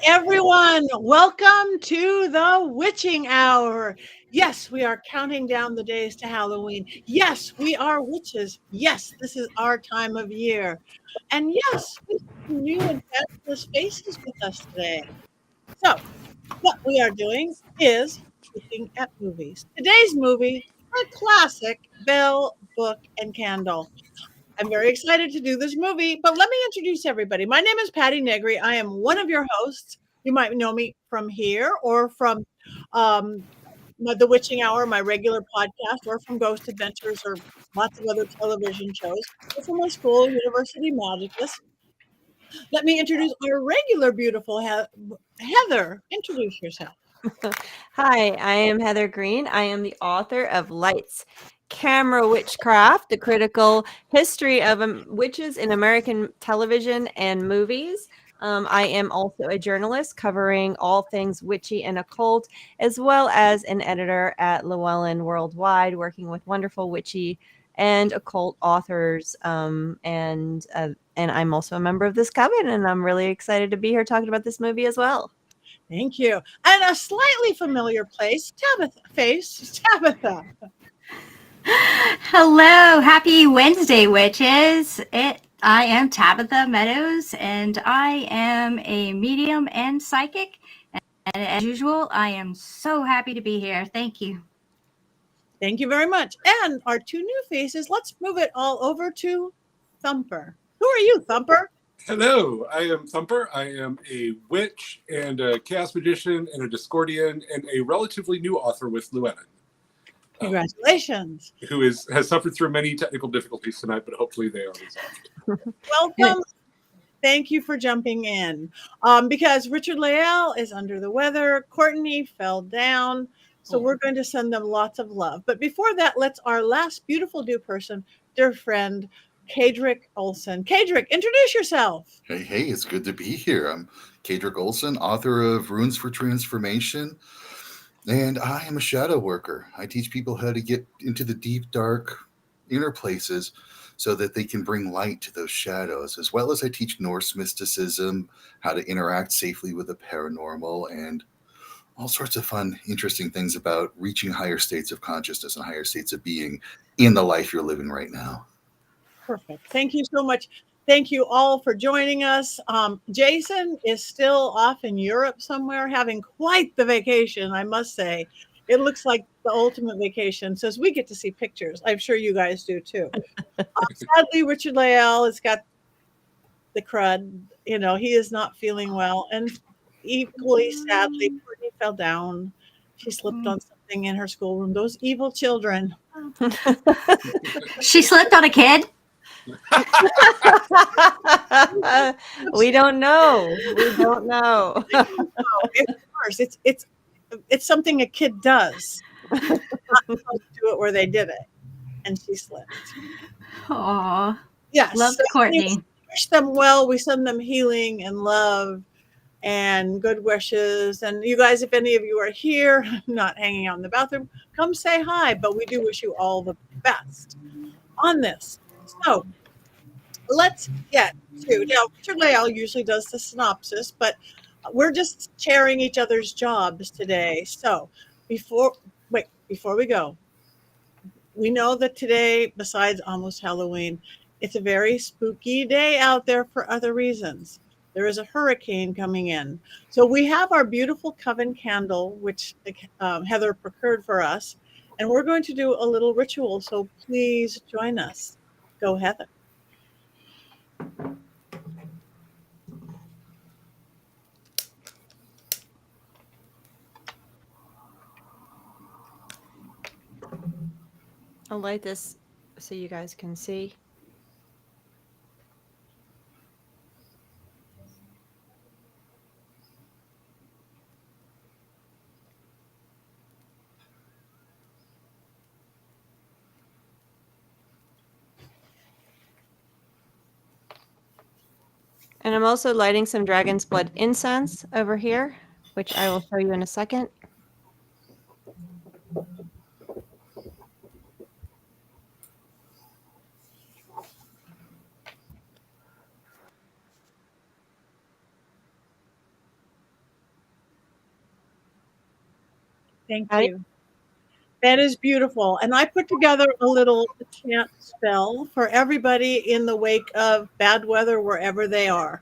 everyone. Welcome to the Witching Hour. Yes, we are counting down the days to Halloween. Yes, we are witches. Yes, this is our time of year. And yes, we have some new and fabulous faces with us today. So, what we are doing is looking at movies. Today's movie, a classic, Bell, Book, and Candle. I'm very excited to do this movie, but let me introduce everybody. My name is Patti Negri. I am one of your hosts. You might know me from here or from um, The Witching Hour, my regular podcast, or from Ghost Adventures or lots of other television shows, or from my school, University Magicus. Let me introduce our regular beautiful Heather. Introduce yourself. Hi, I am Heather Greene. I am the author of Lights, Camera Witchcraft, the critical history of witches in American television and movies. I am also a journalist covering all things witchy and occult, as well as an editor at Llewellyn Worldwide, working with wonderful witchy and occult authors. And I'm also a member of this coven, and I'm really excited to be here talking about this movie as well. Thank you. And a slightly familiar Tabitha. Hello, happy Wednesday, witches. I am Tabitha Meadows, and I am a medium and psychic. And as usual, I am so happy to be here. Thank you. Thank you very much. And our two new faces, let's move it all over to Thumper. Who are you, Thumper? Hello, I am Thumper. I am a witch and a chaos magician and a Discordian and a relatively new author with Llewellyn. Congratulations. Who has suffered through many technical difficulties tonight, but hopefully they are resolved. Welcome. Thank you for jumping in. Because Richard-Lael is under the weather. Courtney fell down. So we're going to send them lots of love. But before that, let's our last beautiful new person, dear friend, Kadrick Olson. Kadrick, introduce yourself. Hey, it's good to be here. I'm Kadrick Olson, author of Runes for Transformation, and I am a shadow worker. I teach people how to get into the deep, dark, inner places so that they can bring light to those shadows, as well as I teach Norse mysticism, how to interact safely with the paranormal, and all sorts of fun, interesting things about reaching higher states of consciousness and higher states of being in the life you're living right now. Perfect. Thank you so much. Thank you all for joining us. Jason is still off in Europe somewhere, having quite the vacation, I must say. It looks like the ultimate vacation. So as we get to see pictures, I'm sure you guys do too. Sadly, Richard-Lael has got the crud. You know, he is not feeling well. And equally sadly, Courtney fell down. She slipped on something in her schoolroom. Those evil children. She slipped on a kid? We don't know. We don't know. It's worse. It's something a kid does. Not supposed to do it where they did it, and she slipped. Aw. Yes. Love So Courtney. we wish them well. We send them healing and love and good wishes. And you guys, if any of you are here, not hanging out in the bathroom, come say hi. But we do wish you all the best on this. So let's get to now. Richard-Lael usually does the synopsis, but we're just sharing each other's jobs today. So before we go, we know that today, besides almost Halloween, it's a very spooky day out there for other reasons. There is a hurricane coming in. So we have our beautiful Coven candle, which Heather procured for us, and we're going to do a little ritual. So please join us. Go, Heather. I'll light this so you guys can see. And I'm also lighting some dragon's blood incense over here, which I will show you in a second. Thank Patty? you. That is beautiful. And I put together a little chant spell for everybody in the wake of bad weather wherever they are.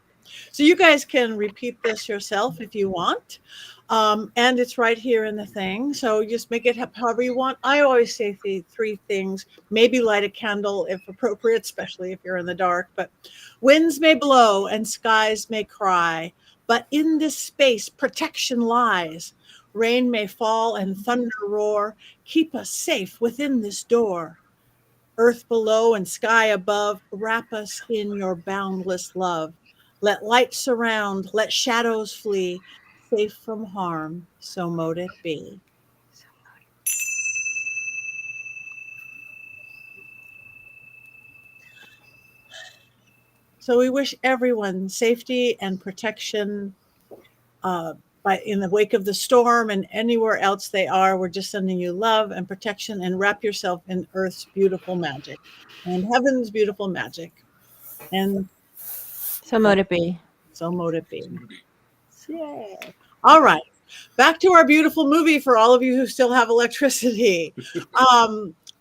So you guys can repeat this yourself if you want. And it's right here in the thing. So just make it however you want. I always say the three things. Maybe light a candle if appropriate, especially if you're in the dark. But winds may blow and skies may cry. But in this space, protection lies. Rain may fall and thunder roar. Keep us safe within this door. Earth below and sky above, wrap us in your boundless love. Let light surround, let shadows flee, safe from harm, so mote it be. So we wish everyone safety and protection in the wake of the storm and anywhere else they are. We're just sending you love and protection, and wrap yourself in Earth's beautiful magic and heaven's beautiful magic. And So mote it be. so mote it be. Yay. All right. Back to our beautiful movie for all of you who still have electricity.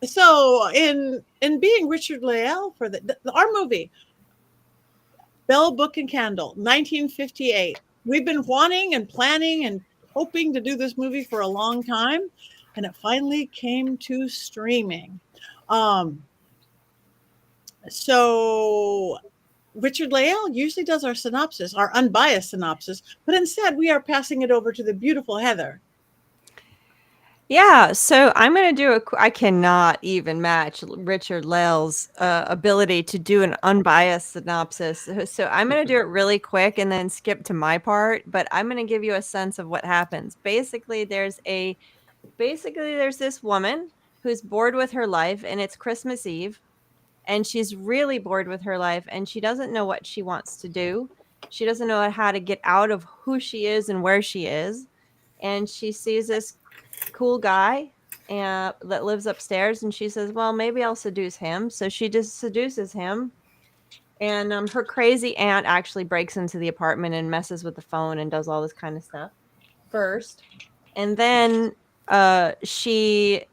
So in being Richard-Lael for our movie, Bell, Book and Candle, 1958. We've been wanting and planning and hoping to do this movie for a long time, and it finally came to streaming. So Richard-Lael usually does our synopsis, our unbiased synopsis, but instead we are passing it over to the beautiful Heather. Yeah, so I'm going to do I cannot even match Richard-Lael's ability to do an unbiased synopsis. So I'm going to do it really quick and then skip to my part, but I'm going to give you a sense of what happens. Basically, there's this woman who's bored with her life, and it's Christmas Eve, and she's really bored with her life, and she doesn't know what she wants to do. She doesn't know how to get out of who she is and where she is. And she sees this cool guy that lives upstairs, and she says, well, maybe I'll seduce him. So she just seduces him, and her crazy aunt actually breaks into the apartment and messes with the phone and does all this kind of stuff first. And then he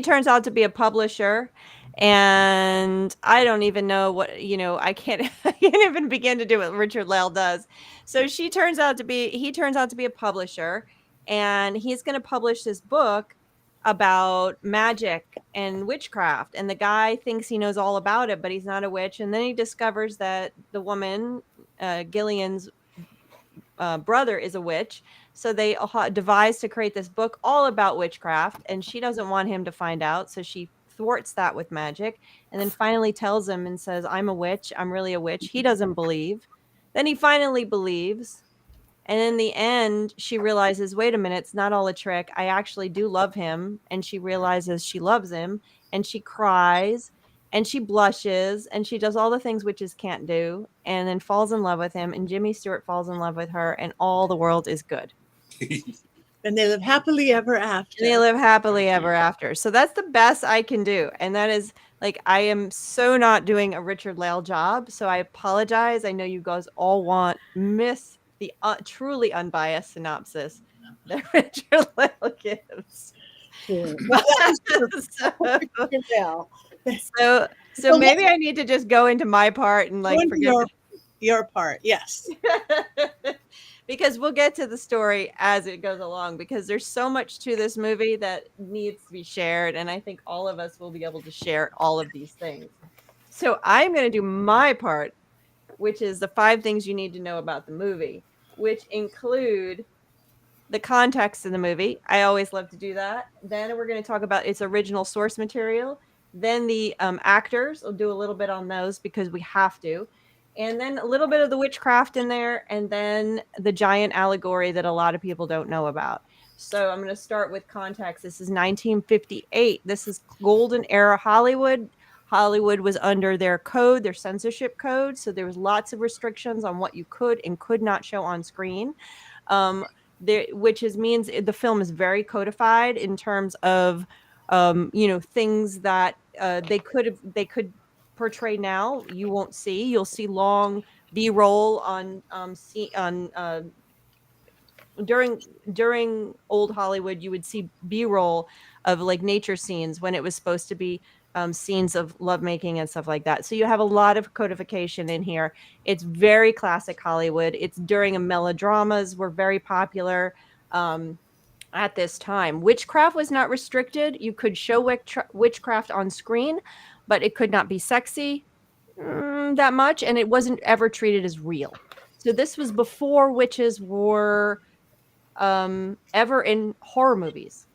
turns out to be a publisher, and I don't even know what, I can't even begin to do what Richard-Lael does. So he turns out to be a publisher, and he's going to publish this book about magic and witchcraft. And the guy thinks he knows all about it, but he's not a witch. And then he discovers that the woman, Gillian's brother, is a witch. So they devise to create this book all about witchcraft, and she doesn't want him to find out. So she thwarts that with magic, and then finally tells him and says, I'm a witch. I'm really a witch. He doesn't believe. Then he finally believes. And in the end, she realizes, wait a minute, it's not all a trick. I actually do love him. And she realizes she loves him, and she cries and she blushes and she does all the things witches can't do, and then falls in love with him. And Jimmy Stewart falls in love with her, and all the world is good. And they live happily ever after. And they live happily ever after. So that's the best I can do. And that is, like, I am so not doing a Richard-Lael job. So I apologize. I know you guys all miss the truly unbiased synopsis that Richard-Lael gives. Sure. So maybe I need to just go into my part and forget your part. Yes. Because we'll get to the story as it goes along, because there's so much to this movie that needs to be shared, and I think all of us will be able to share all of these things. So I'm going to do my part, which is the 5 things you need to know about the movie, which include the context of the movie. I always love to do that. Then we're going to talk about its original source material. Then the actors, we'll do a little bit on those because we have to. And then a little bit of the witchcraft in there, and then the giant allegory that a lot of people don't know about. So I'm going to start with context. This is 1958. This is golden era Hollywood. Hollywood was under their code, their censorship code. So there was lots of restrictions on what you could and could not show on screen. Which means the film is very codified in terms of, things that they could portray now. You won't see. You'll see long B-roll on during old Hollywood, you would see B-roll of like nature scenes when it was supposed to be scenes of lovemaking and stuff like that. So you have a lot of codification in here. It's very classic Hollywood. It's during melodramas were very popular at this time. Witchcraft was not restricted. You could show witchcraft on screen, but it could not be sexy that much, and it wasn't ever treated as real. So this was before witches were ever in horror movies.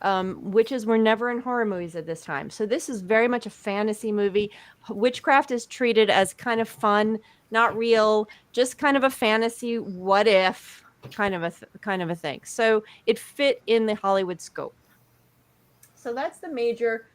Witches were never in horror movies at this time. So this is very much a fantasy movie. Witchcraft is treated as kind of fun, not real, just kind of a fantasy what if kind of a thing. So it fit in the Hollywood scope. So that's the major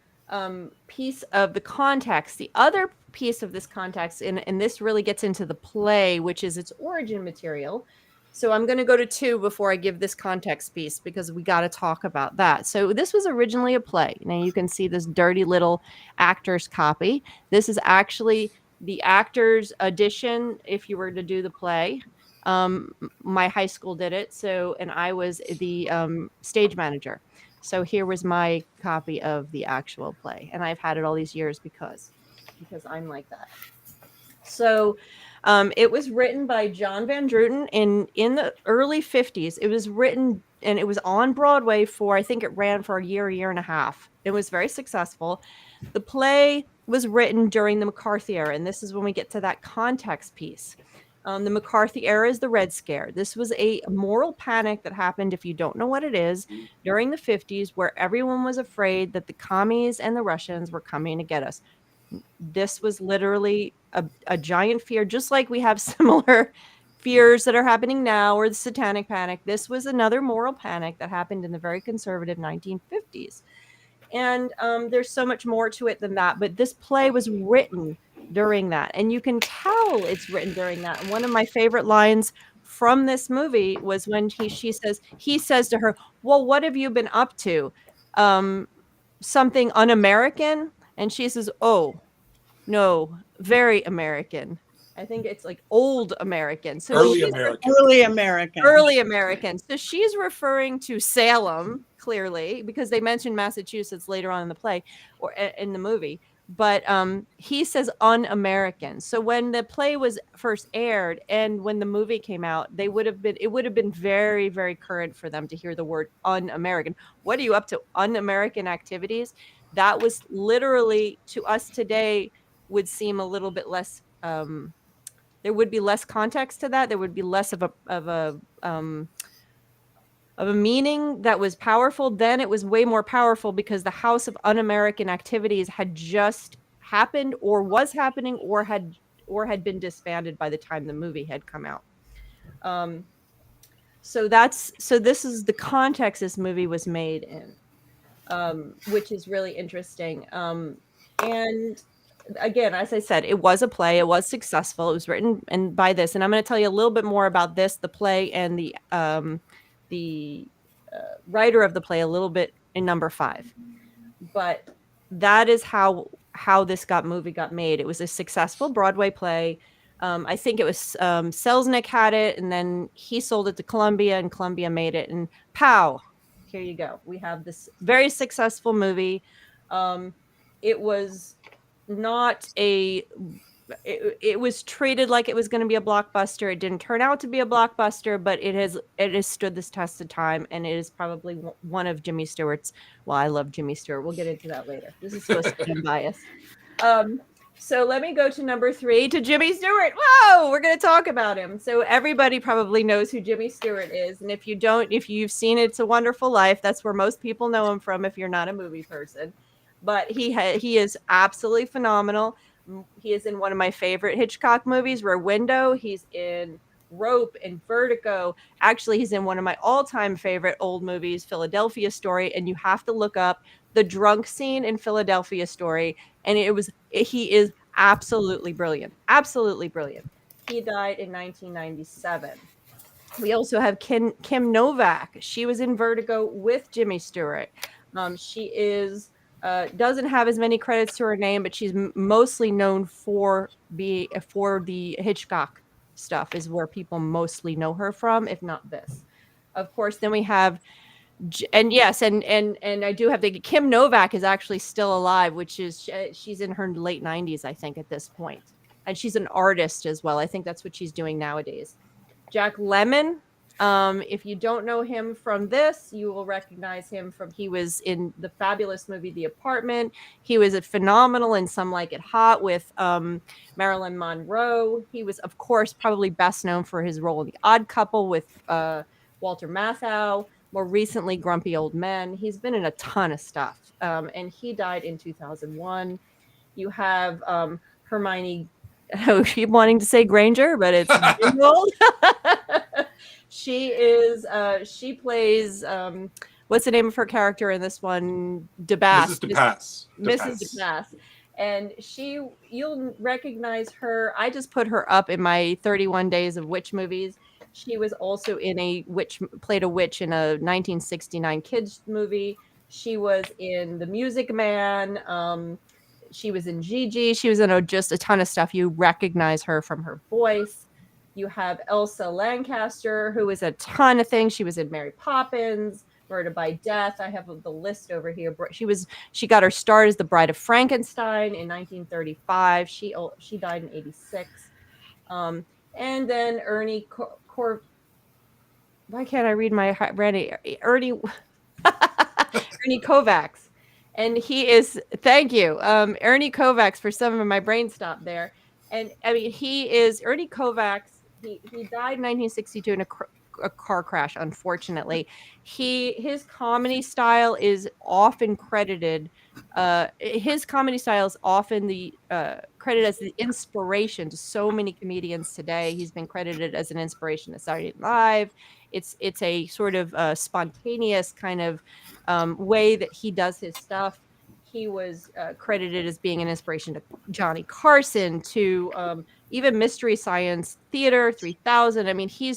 piece of the context. The other piece of this context, and this really gets into the play, which is its origin material. So I'm going to go to 2 before I give this context piece, because we got to talk about that. So this was originally a play. Now you can see this dirty little actor's copy. This is actually the actor's audition if you were to do the play. My high school did it. So, and I was the stage manager. So here was my copy of the actual play. And I've had it all these years because I'm like that. So it was written by John Van Druten in the early 50s. It was written and it was on Broadway I think it ran for a year and a half. It was very successful. The play was written during the McCarthy era. And this is when we get to that context piece. The McCarthy era is the Red Scare. This was a moral panic that happened, if you don't know what it is, during the 50s, where everyone was afraid that the commies and the Russians were coming to get us. This was literally a giant fear, just like we have similar fears that are happening now, or the Satanic Panic. This was another moral panic that happened in the very conservative 1950s. And there's so much more to it than that. But this play was written during that. And you can tell it's written during that. And one of my favorite lines from this movie was when he says to her, well, what have you been up to? Something un-American? And she says, oh, no, very American. I think it's like old American. So Early American. Early American. Early American. So she's referring to Salem, clearly, because they mentioned Massachusetts later on in the play or in the movie. But he says un-American. So when the play was first aired and when the movie came out, it would have been very, very current for them to hear the word un-American. What are you up to? Un-American activities? That was literally, to us today, would seem a little bit less. There would be less context to that. There would be less of a meaning that was powerful. Then it was way more powerful because the House of Un-American Activities had just happened, or was happening, or had been disbanded by the time the movie had come out. So this is the context this movie was made in, which is really interesting. And again, as I said, it was a play. It was successful. It was written by this, and I'm going to tell you a little bit more about this, the play, and the writer of the play a little bit in number 5. But that is how this movie got made. It was a successful Broadway play. I think it was Selznick had it, and then he sold it to Columbia, and Columbia made it, and pow, here you go. We have this very successful movie. It was not it was treated like it was going to be a blockbuster. It didn't turn out to be a blockbuster, but it has stood this test of time, and it is probably one of Jimmy Stewart's. Well, I love Jimmy Stewart. We'll get into that later. This is supposed to be unbiased. So let me go to number 3, to Jimmy Stewart. Whoa, we're going to talk about him. So everybody probably knows who Jimmy Stewart is, and if you've seen It's a Wonderful Life, that's where most people know him from if you're not a movie person. But he is absolutely phenomenal. He is in one of my favorite Hitchcock movies, Rear Window. He's in Rope and Vertigo. Actually, he's in one of my all-time favorite old movies, Philadelphia Story. And you have to look up the drunk scene in Philadelphia Story. And he is absolutely brilliant. Absolutely brilliant. He died in 1997. We also have Kim Novak. She was in Vertigo with Jimmy Stewart. She is... doesn't have as many credits to her name, but she's mostly known for the Hitchcock stuff is where people mostly know her from, if not this. Of course, then we have, and yes, and I do have the Kim Novak is actually still alive, which is she's in her late 90s, I think, at this point, and she's an artist as well. I think that's what she's doing nowadays. Jack Lemon. If you don't know him from this, you will recognize him from, he was in the fabulous movie The Apartment. He was phenomenal in Some Like It Hot with Marilyn Monroe. He was, of course, probably best known for his role in The Odd Couple with Walter Matthau. More recently, Grumpy Old Men. He's been in a ton of stuff, and he died in 2001. You have Hermione. I keep wanting to say Granger, but it's Jingle. She is. She plays. What's the name of her character in this one? Mrs. DePass. Mrs. DePass. And you'll recognize her. I just put her up in my 31 Days of Witch movies. She was also in played a witch in a 1969 kids movie. She was in The Music Man. She was in Gigi. She was in just a ton of stuff. You recognize her from her voice. You have Elsa Lancaster, who is a ton of things. She was in Mary Poppins, Murder by Death. I have the list over here. She got her start as the Bride of Frankenstein in 1935. She died in 86. And then Ernie why can't I read my Ernie Ernie Kovacs. And he is, thank you, Ernie Kovacs, for some of my brain stopped there. And I mean, Ernie Kovacs. He died in 1962 in a car crash, unfortunately. His comedy style is often credited. His comedy style is often credited as the inspiration to so many comedians today. He's been credited as an inspiration to Saturday Night Live. It's a sort of spontaneous kind of way that he does his stuff. He was credited as being an inspiration to Johnny Carson, to even Mystery Science Theater 3000. I mean, he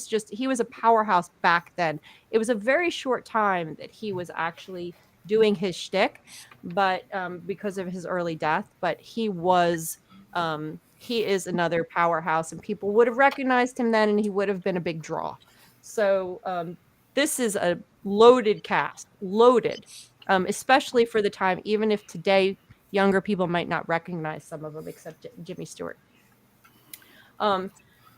was a powerhouse back then. It was a very short time that he was actually doing his shtick, but because of his early death. But he is another powerhouse, and people would have recognized him then, and he would have been a big draw. So this is a loaded cast, especially for the time, even if today younger people might not recognize some of them, except Jimmy Stewart.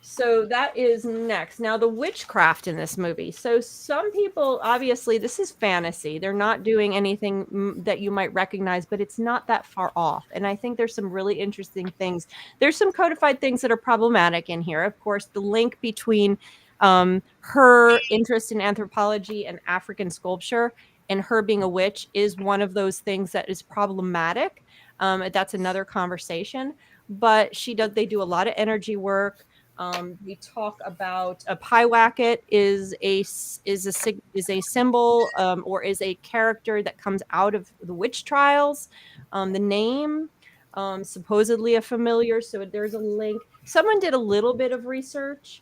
So that is next. Now, the witchcraft in this movie. So some people, obviously, this is fantasy. They're not doing anything that you might recognize, but it's not that far off. And I think there's some really interesting things. There's some codified things that are problematic in here. Of course, the link between her interest in anthropology and African sculpture and her being a witch is one of those things that is problematic. That's another conversation. But they do a lot of energy work. We talk about a Pyewacket is a symbol or is a character that comes out of the witch trials. The name supposedly a familiar, so there's a link. Someone did a little bit of research.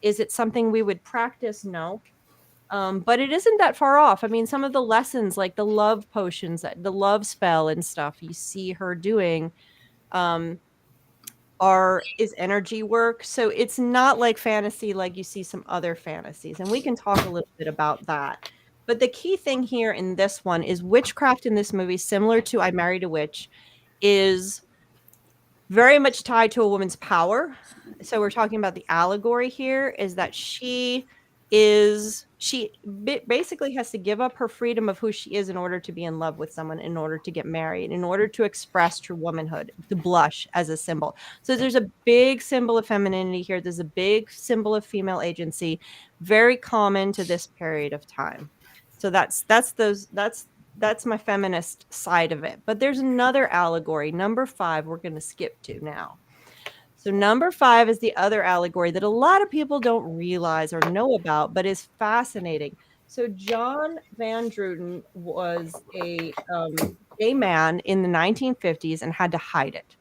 Is it something we would practice? No. But it isn't that far off. I mean, some of the lessons, like the love potions, the love spell and stuff you see her doing is energy work. So it's not like fantasy like you see some other fantasies. And we can talk a little bit about that. But the key thing here in this one is witchcraft in this movie, similar to I Married a Witch, is very much tied to a woman's power. So we're talking about the allegory here is that she basically has to give up her freedom of who she is in order to be in love with someone, in order to get married, in order to express true womanhood, to blush as a symbol. So there's a big symbol of femininity here. There's a big symbol of female agency, very common to this period of time. So that's my feminist side of it. But there's another allegory, number 5, we're going to skip to now. So number 5 is the other allegory that a lot of people don't realize or know about, but is fascinating. So John Van Druten was a gay man in the 1950s and had to hide it.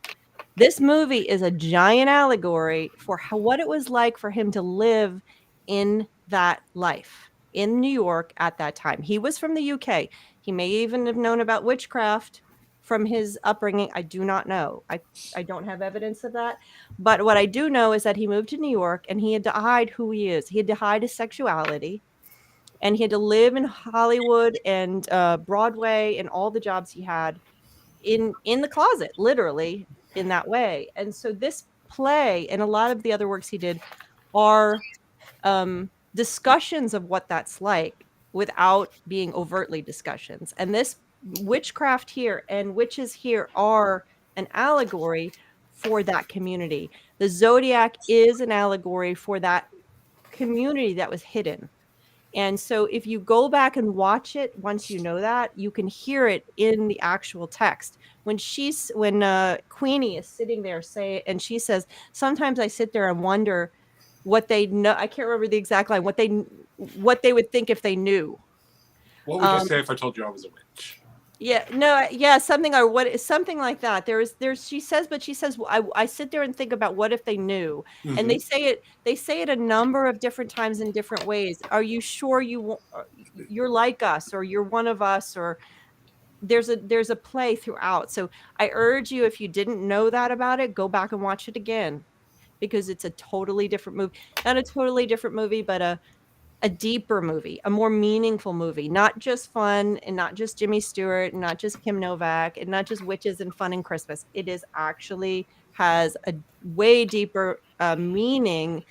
This movie is a giant allegory for what it was like for him to live in that life in New York at that time. He was from the UK. He may even have known about witchcraft from his upbringing. I do not know. I don't have evidence of that. But what I do know is that he moved to New York and he had to hide who he is. He had to hide his sexuality. and he had to live in Hollywood and Broadway and all the jobs he had in the closet, literally in that way. And so this play and a lot of the other works he did are discussions of what that's like without being overtly discussions. And this witchcraft here and witches here are an allegory for that community. The zodiac is an allegory for that community that was hidden. And so if you go back and watch it, once you know that, you can hear it in the actual text. When Queenie is sitting there and she says, sometimes I sit there and wonder what they know. I can't remember the exact line, what they would think if they knew. What would you say if I told you I was a witch? Something like that. She says, I sit there and think about what if they knew. Mm-hmm. And they say it a number of different times in different ways. Are you sure you're like us, or you're one of us, or there's a play throughout. So I urge you, if you didn't know that about it, go back and watch it again, because it's a totally different movie. Not a totally different movie, but a deeper movie, a more meaningful movie, not just fun and not just Jimmy Stewart and not just Kim Novak and not just witches and fun and Christmas. It is actually has a way deeper meaning,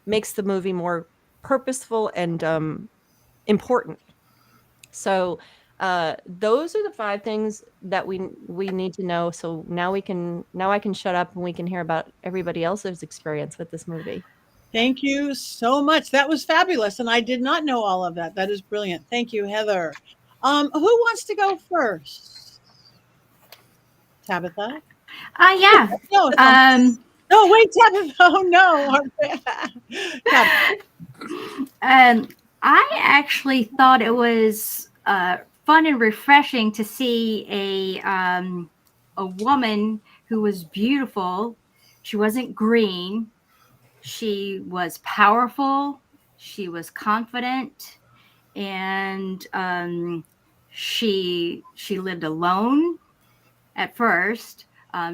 makes the movie more purposeful and important. So those are the 5 things that we need to know. So now I can shut up and we can hear about everybody else's experience with this movie. Thank you so much. That was fabulous. And I did not know all of that. That is brilliant. Thank you, Heather. Who wants to go first? Tabitha? Yeah. No, wait, Tabitha. Oh, no. Tabitha. I actually thought it was fun and refreshing to see a woman who was beautiful. She wasn't green. She was powerful, she was confident, and she lived alone at first.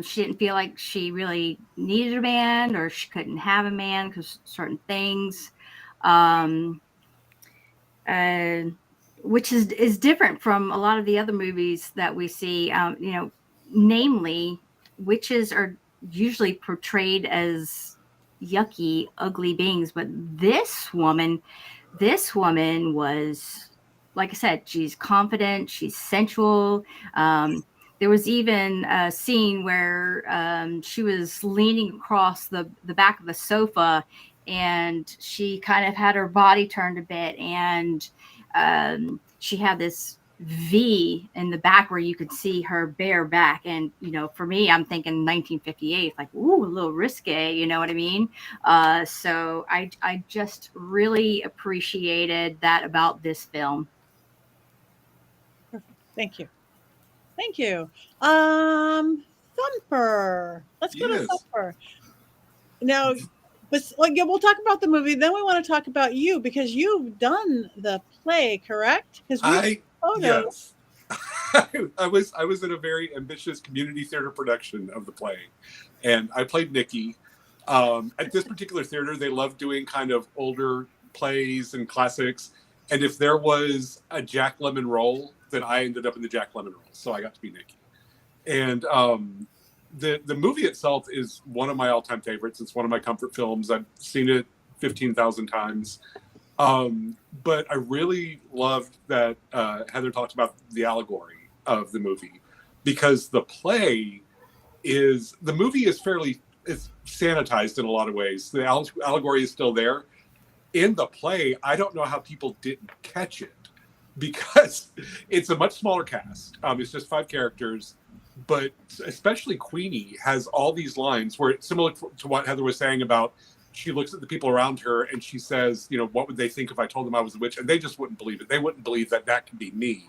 She didn't feel like she really needed a man, or she couldn't have a man because certain things, which is different from a lot of the other movies that we see. Namely, witches are usually portrayed as yucky, ugly beings, but this woman was, like I said, she's confident, she's sensual. There was even a scene where she was leaning across the back of the sofa, and she kind of had her body turned a bit, and she had this V in the back where you could see her bare back. And, for me, I'm thinking 1958, like, ooh, a little risque, you know what I mean? So I just really appreciated that about this film. Perfect. Thank you. Thumper. Let's go to Thumper. Now, we'll talk about the movie. Then we want to talk about you, because you've done the play, correct? Yes. I was in a very ambitious community theater production of the play, and I played Nikki. At this particular theater, they love doing kind of older plays and classics. And if there was a Jack Lemon role, then I ended up in the Jack Lemon role. So I got to be Nikki. And the movie itself is one of my all-time favorites. It's one of my comfort films. I've seen it 15,000 times. But I really loved that Heather talked about the allegory of the movie, because the movie is sanitized in a lot of ways. The allegory is still there. In the play, I don't know how people didn't catch it, because it's a much smaller cast. It's just 5 characters, but especially Queenie has all these lines where it's similar to what Heather was saying about, she looks at the people around her and she says, what would they think if I told them I was a witch? And they just wouldn't believe it. They wouldn't believe that could be me.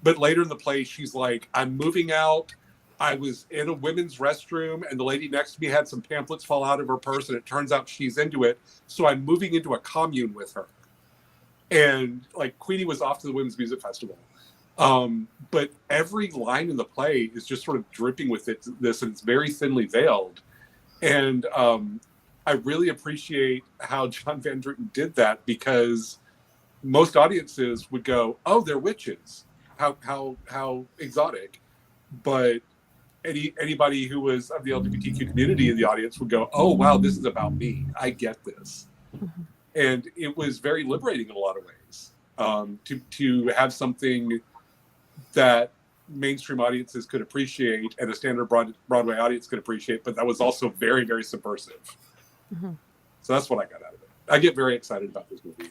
But later in the play, she's like, I'm moving out. I was in a women's restroom and the lady next to me had some pamphlets fall out of her purse, and it turns out she's into it. So I'm moving into a commune with her. And like, Queenie was off to the Women's Music Festival. But every line in the play is just sort of dripping with this, and it's very thinly veiled. And I really appreciate how John Van Druten did that, because most audiences would go, "Oh, they're witches. How exotic." But anybody who was of the LGBTQ community in the audience would go, "Oh, wow, this is about me. I get this." And it was very liberating in a lot of ways, to have something that mainstream audiences could appreciate and a standard Broadway audience could appreciate, but that was also very, very subversive. So that's what I got out of it. I get very excited about this movie.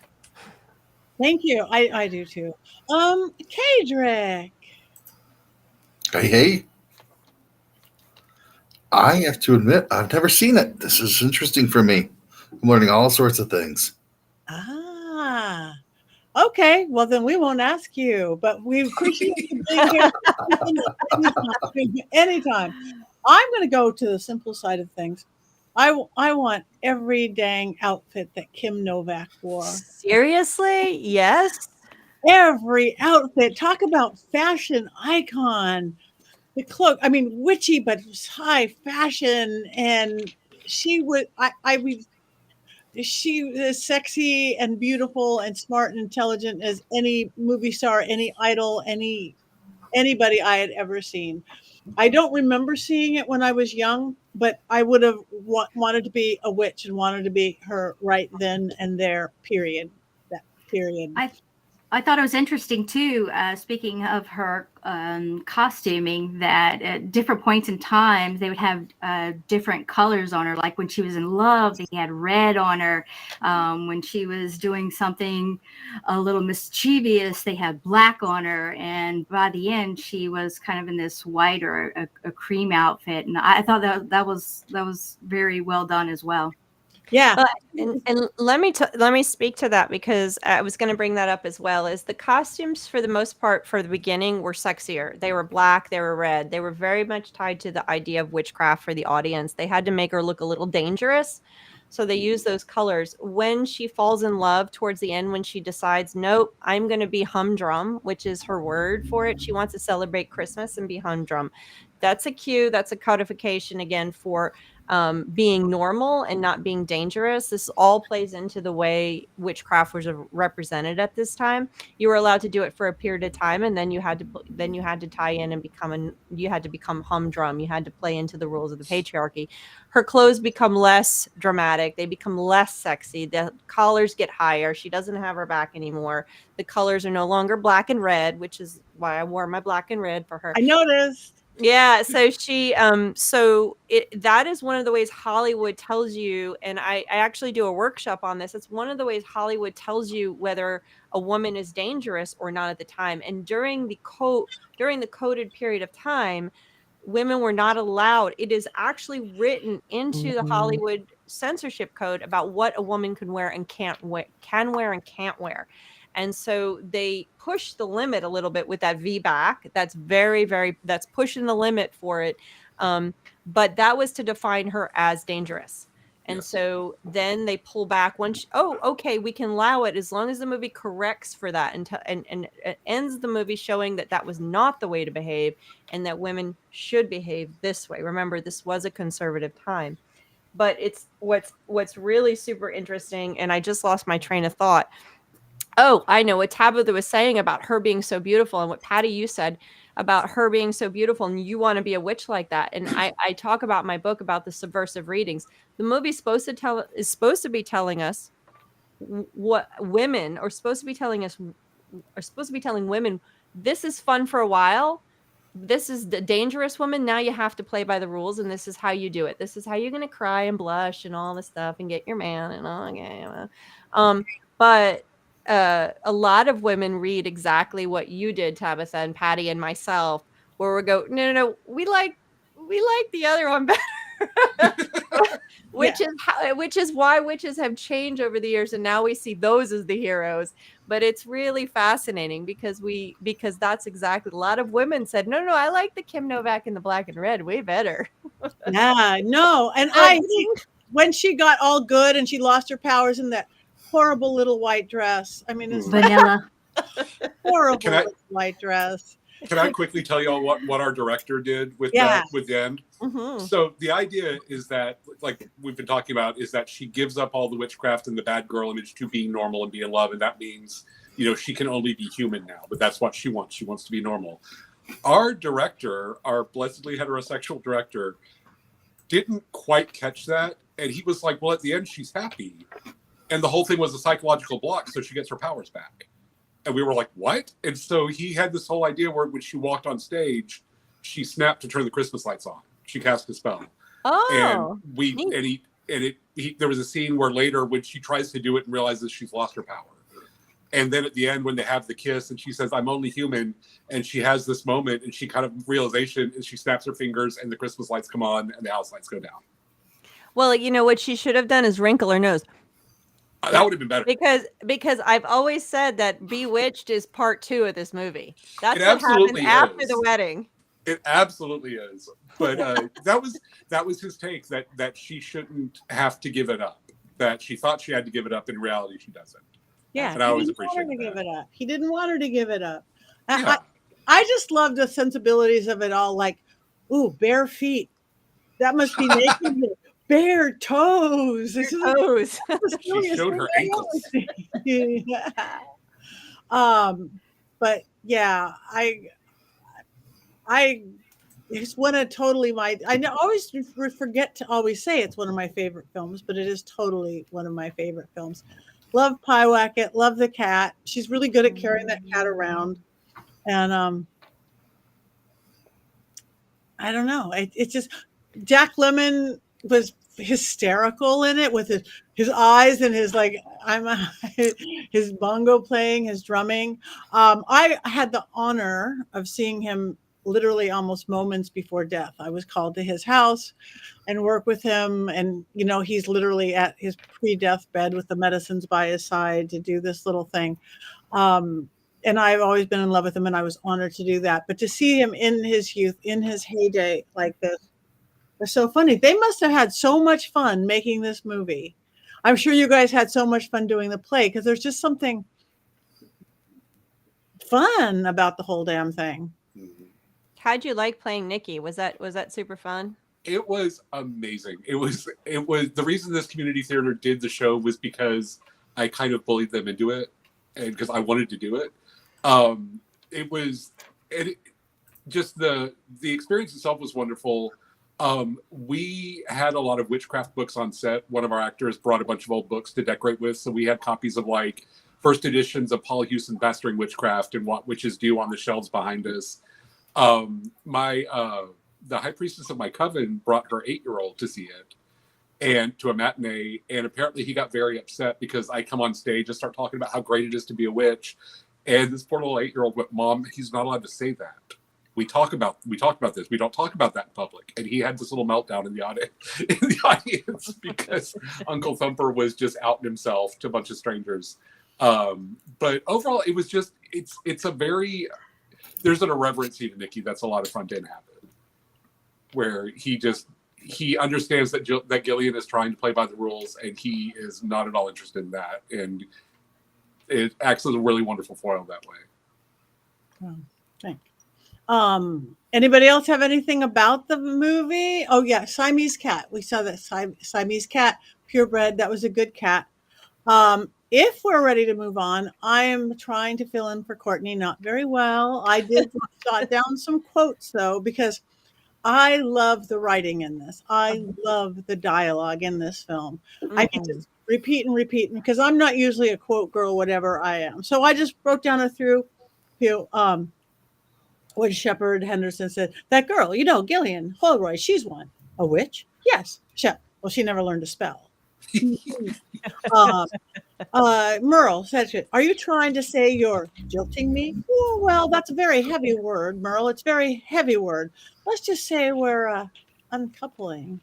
Thank you. I do too. Kadrick. Hey. I have to admit, I've never seen it. This is interesting for me. I'm learning all sorts of things. Ah, okay. Well, then we won't ask you, but we appreciate you being here anytime. I'm going to go to the simple side of things. I want every dang outfit that Kim Novak wore. Seriously? Yes. Every outfit. Talk about fashion icon. The cloak. I mean, witchy, but high fashion. And she would. She is sexy and beautiful and smart and intelligent as any movie star, any idol, anybody I had ever seen. I don't remember seeing it when I was young, but I would have wanted to be a witch and wanted to be her right then and there. Period. That period. I thought it was interesting too, speaking of her costuming, that at different points in time, they would have different colors on her. Like when she was in love, they had red on her. When she was doing something a little mischievous, they had black on her. And by the end, she was kind of in this white or a cream outfit. And I thought that was very well done as well. Yeah. And let me speak to that, because I was going to bring that up as well. Is the costumes for the most part for the beginning were sexier. They were black, they were red. They were very much tied to the idea of witchcraft for the audience. They had to make her look a little dangerous. So they use those colors. When she falls in love towards the end, when she decides, nope, I'm going to be humdrum, which is her word for it. She wants to celebrate Christmas and be humdrum. That's a cue. That's a codification again for being normal and not being dangerous. This all plays into the way witchcraft was represented at this time. You were allowed to do it for a period of time, and then you had to tie in and you had to become humdrum. You had to play into the rules of the patriarchy. Her clothes become less dramatic. They become less sexy. The collars get higher. She doesn't have her back anymore. The colors are no longer black and red, which is why I wore my black and red for her. I noticed. Yeah, so she that is one of the ways Hollywood tells you, and I actually do a workshop on this. It's one of the ways Hollywood tells you whether a woman is dangerous or not at the time. And during the coded period of time, women were not allowed. It is actually written into the Hollywood censorship code about what a woman can wear and can't wear. And so they push the limit a little bit with that V back. That's that's pushing the limit for it. But that was to define her as dangerous. And so then they pull back okay, we can allow it as long as the movie corrects for that and ends the movie showing that was not the way to behave and that women should behave this way. Remember, this was a conservative time. But it's what's really super interesting, and I just lost my train of thought. Oh, I know what Tabitha was saying about her being so beautiful, and what Patti, you said about her being so beautiful, and you want to be a witch like that. And I talk about my book about the subversive readings. The movie's supposed to be telling us what women are supposed to be telling us, are supposed to be telling women, this is fun for a while. This is the dangerous woman. Now you have to play by the rules, and this is how you do it. This is how you're going to cry and blush and all this stuff and get your man and all. Okay. But a lot of women read exactly what you did, Tabitha and Patti and myself, where we go, no, we like the other one better. which is why witches have changed over the years, and now we see those as the heroes. But it's really fascinating because that's exactly, a lot of women said, no, I like the Kim Novak in the black and red way better. Yeah, no, and when she got all good and she lost her powers in that horrible little white dress. I mean, it's vanilla. Horrible little white dress. Can I quickly tell you all what our director did with the end? Mm-hmm. So the idea is that, like we've been talking about, is that she gives up all the witchcraft and the bad girl image to being normal and be in love, and that means she can only be human now, but that's what she wants. She wants to be normal. Our director, our blessedly heterosexual director, didn't quite catch that. And he was like, well, at the end, she's happy. And the whole thing was a psychological block, so she gets her powers back. And we were like, what? And so he had this whole idea where when she walked on stage, she snapped to turn the Christmas lights on. She cast a spell. Oh, and there was a scene where later when she tries to do it and realizes she's lost her power. And then at the end, when they have the kiss and she says, I'm only human. And she has this moment and she kind of realization and she snaps her fingers and the Christmas lights come on and the house lights go down. well, what she should have done is wrinkle her nose. That would have been better. Because I've always said that Bewitched is part 2 of this movie. That's It what happened absolutely after is. the wedding. It absolutely is. But that was his take, that she shouldn't have to give it up. That she thought she had to give it up. In reality, she doesn't. Yeah, And I always didn't want her appreciate to that. give it up. He didn't want her to give it up. Yeah. I just love the sensibilities of it all. Like, ooh, bare feet. That must be naked. Bare toes. This is Toes. She showed her ankles. Yeah. But yeah, it's one of totally my. Always forget to always say it's one of my favorite films, but it is totally one of my favorite films. Love Pyewacket. Love the cat. She's really good at carrying that cat around, and I don't know. It's just Jack Lemon was hysterical in it with his eyes and his his bongo playing, his drumming. I had the honor of seeing him literally almost moments before death. I was called to his house and work with him, and he's literally at his pre-death bed with the medicines by his side to do this little thing. And I've always been in love with him, and I was honored to do that. But to see him in his youth, in his heyday like this, was so funny. They must have had so much fun making this movie. I'm sure you guys had so much fun doing the play, because there's just something fun about the whole damn thing. How'd you like playing Nikki? Was that super fun? It was amazing. It was the reason this community theater did the show was because I kind of bullied them into it, and because I wanted to do it. Just the experience itself was wonderful. We had a lot of witchcraft books on set. One of our actors brought a bunch of old books to decorate with, so we had copies of first editions of Paul Hewson Mastering Witchcraft and What Witches Do on the shelves behind us. The high priestess of my coven brought her 8-year-old to see it, and to a matinee, and apparently he got very upset because I come on stage and start talking about how great it is to be a witch, and this poor little 8-year-old went, Mom, he's not allowed to say that. We talk about this. We don't talk about that in public. And he had this little meltdown in the audience because Uncle Thumper was just outing himself to a bunch of strangers. But overall, it was just it's a very there's an irreverency to Nikki that's a lot of fun to inhabit, where he understands that Gillian is trying to play by the rules, and he is not at all interested in that, and it acts as a really wonderful foil that way. Oh, thanks. Anybody else have anything about the movie? Oh yeah, Siamese cat. We saw that Siamese cat, purebred. That was a good cat. If we're ready to move on, I am trying to fill in for Courtney. Not very well. I did jot down some quotes though, because I love the writing in this. I love the dialogue in this film. I can just repeat and repeat, because I'm not usually a quote girl, whatever I am. So I just wrote down a few. When Shepard Henderson said, that girl, Gillian Holroyd, she's one. A witch? Yes. Well, she never learned to spell. Merle said, are you trying to say you're jilting me? Oh, well, that's a very heavy word, Merle. It's a very heavy word. Let's just say we're uncoupling.